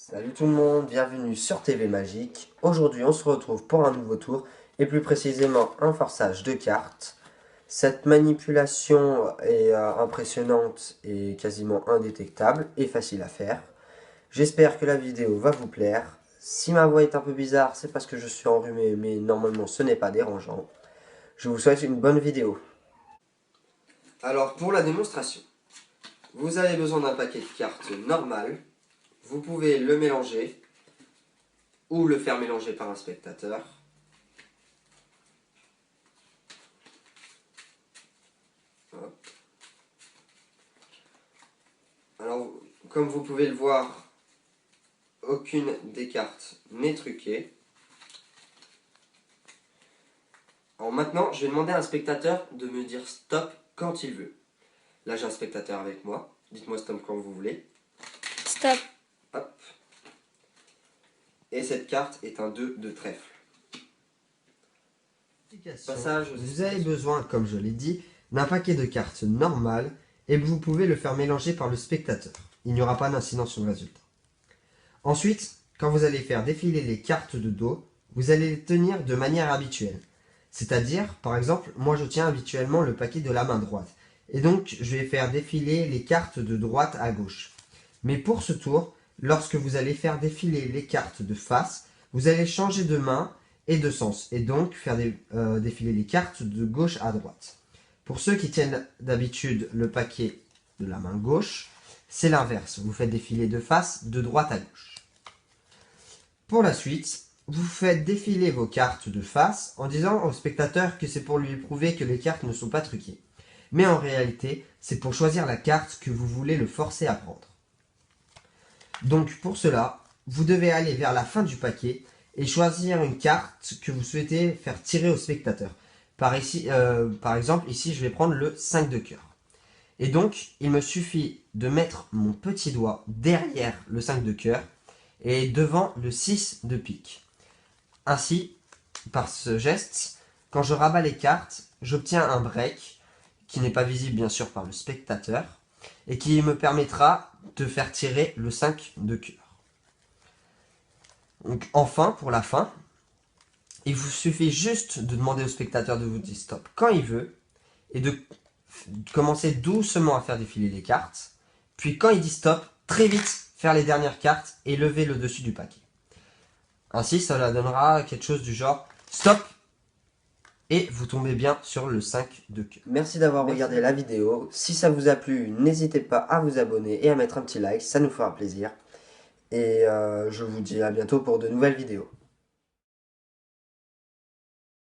Salut tout le monde, bienvenue sur TV Magique. Aujourd'hui on se retrouve pour un nouveau tour et plus précisément un forçage de cartes. Cette manipulation est impressionnante et quasiment indétectable et facile à faire. J'espère que la vidéo va vous plaire. Si ma voix est un peu bizarre, c'est parce que je suis enrhumé, mais normalement ce n'est pas dérangeant. Je vous souhaite une bonne vidéo. Alors pour la démonstration, vous avez besoin d'un paquet de cartes normal. Vous pouvez le mélanger ou le faire mélanger par un spectateur. Hop. Alors, comme vous pouvez le voir, aucune des cartes n'est truquée. Alors maintenant, je vais demander à un spectateur de me dire stop quand il veut. Là, j'ai un spectateur avec moi. Dites-moi stop quand vous voulez. Stop. Hop. Et cette carte est un 2 de trèfle. Passage, vous avez besoin, comme je l'ai dit, d'un paquet de cartes normales et vous pouvez le faire mélanger par le spectateur. Il n'y aura pas d'incidence sur le résultat. Ensuite, quand vous allez faire défiler les cartes de dos, vous allez les tenir de manière habituelle. C'est-à-dire, par exemple, moi je tiens habituellement le paquet de la main droite. Et donc, je vais faire défiler les cartes de droite à gauche. Mais pour ce tour, lorsque vous allez faire défiler les cartes de face, vous allez changer de main et de sens. Et donc, faire défiler les cartes de gauche à droite. Pour ceux qui tiennent d'habitude le paquet de la main gauche, c'est l'inverse. Vous faites défiler de face, de droite à gauche. Pour la suite, vous faites défiler vos cartes de face en disant au spectateur que c'est pour lui prouver que les cartes ne sont pas truquées. Mais en réalité, c'est pour choisir la carte que vous voulez le forcer à prendre. Donc pour cela, vous devez aller vers la fin du paquet et choisir une carte que vous souhaitez faire tirer au spectateur. Par exemple, ici je vais prendre le 5 de cœur. Et donc, il me suffit de mettre mon petit doigt derrière le 5 de cœur et devant le 6 de pique. Ainsi, par ce geste, quand je rabats les cartes, j'obtiens un break, qui n'est pas visible bien sûr par le spectateur, et qui me permettra de faire tirer le 5 de cœur. Donc enfin, pour la fin, il vous suffit juste de demander au spectateur de vous dire stop quand il veut, et de commencer doucement à faire défiler les cartes, puis quand il dit stop, très vite faire les dernières cartes et lever le dessus du paquet. Ainsi, cela donnera quelque chose du genre stop et vous tombez bien sur le 5 de cœur. Merci d'avoir regardé la vidéo. Si ça vous a plu, n'hésitez pas à vous abonner et à mettre un petit like, ça nous fera plaisir. Et je vous dis à bientôt pour de nouvelles vidéos.